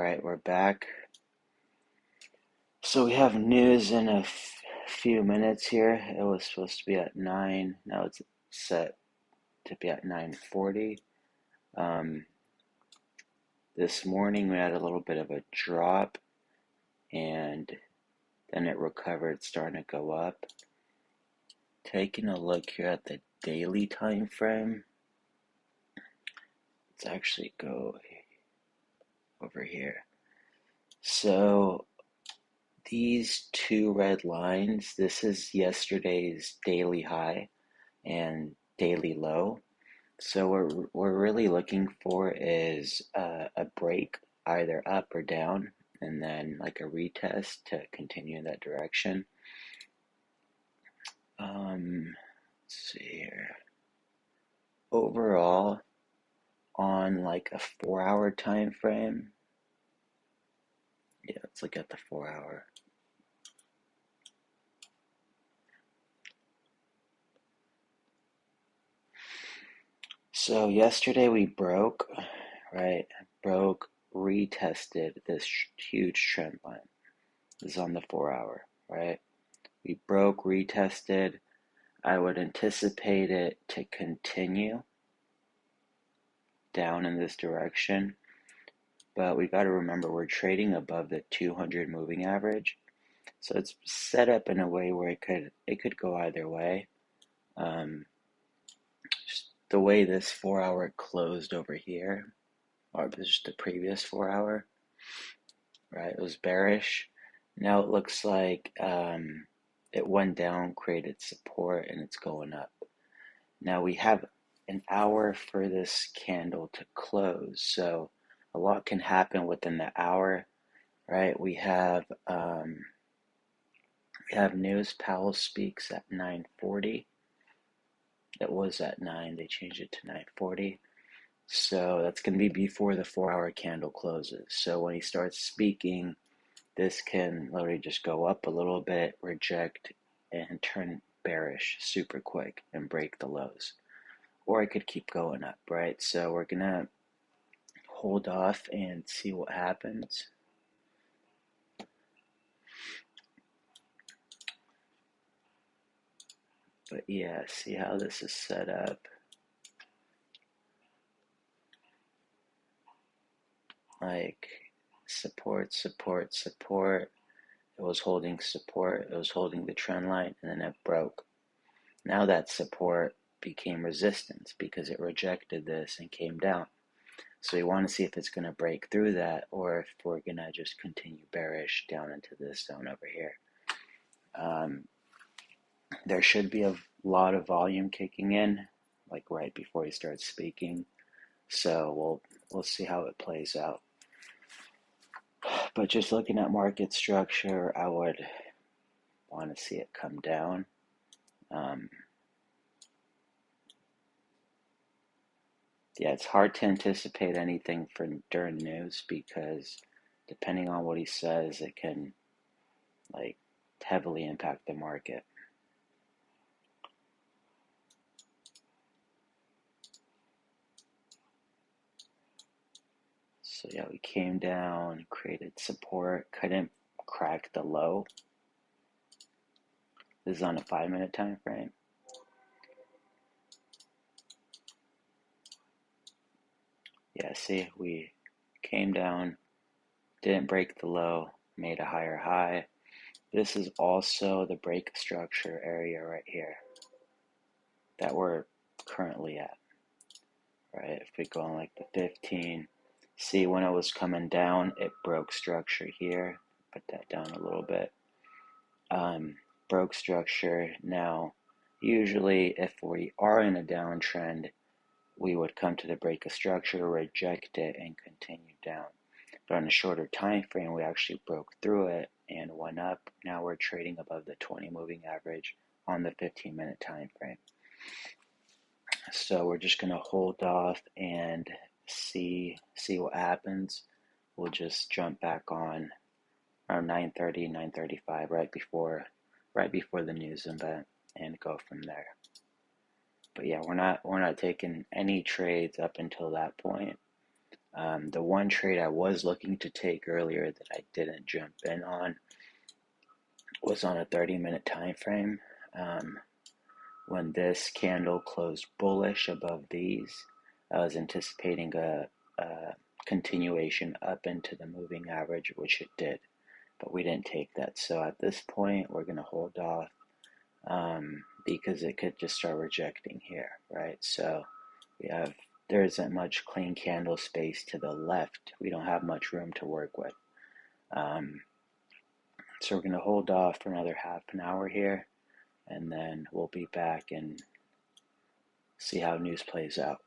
right, we're back. So we have news in a few minutes here. It was supposed to be at 9. Now it's set to be at 9:40. Um, this morning we had a little bit of a drop and then it recovered, starting to go up. Taking a look here at the daily time frame. Let's actually go over here. So these two red lines, this is yesterday's daily high and daily low. So what we're really looking for is a break, either up or down, and then like a retest to continue in that direction. Let's see here. Overall, on like a 4-hour time frame, yeah, let's look at the 4-hour. So yesterday we broke, right? Broke, retested this huge trend line. This is on the 4-hour, right? We broke, retested. I would anticipate it to continue down in this direction, but we got to remember we're trading above the 200 moving average, so it's set up in a way where it could go either way. Just the way this 4-hour closed over here, or just the previous 4-hour, right? It was bearish. Now it looks like it went down, created support, and it's going up. Now we have an hour for this candle to close, so a lot can happen within the hour, right? We have news. Powell speaks at 9:40. It was at 9. They changed it to 9:40. So that's going to be before the 4-hour candle closes. So when he starts speaking, this can literally just go up a little bit, reject, and turn bearish super quick and break the lows. Or it could keep going up, right? So we're going to hold off and see what happens. But yeah, see how this is set up. Like support, support, support. It was holding support. It was holding the trend line, and then it broke. Now that support became resistance because it rejected this and came down. So you want to see if it's going to break through that, or if we're going to just continue bearish down into this zone over here. There should be a lot of volume kicking in, like right before he starts speaking. So we'll see how it plays out. But just looking at market structure, I would want to see it come down. Yeah, it's hard to anticipate anything for during news because depending on what he says, it can like heavily impact the market. So yeah, we came down, created support, couldn't crack the low. This is on a 5-minute time frame. Yeah, see, we came down, didn't break the low, made a higher high. This is also the break structure area right here that we're currently at, right? If we go on like the 15, see when it was coming down, it broke structure here. Put that down a little bit. Broke structure. Now, usually if we are in a downtrend, we would come to the break of structure, reject it, and continue down. But on a shorter time frame, we actually broke through it and went up. Now we're trading above the 20 moving average on the 15-minute time frame. So we're just going to hold off and see what happens. We'll just jump back on around 9:30, 9:35, right before the news event, and go from there. But yeah, we're not taking any trades up until that point. The one trade I was looking to take earlier that I didn't jump in on was on a 30-minute time frame. When this candle closed bullish above these, I was anticipating a continuation up into the moving average, which it did, but we didn't take that. So at this point, we're going to hold off because it could just start rejecting here, right? So there isn't much clean candle space to the left. We don't have much room to work with. So we're going to hold off for another half an hour here, and then we'll be back and see how news plays out.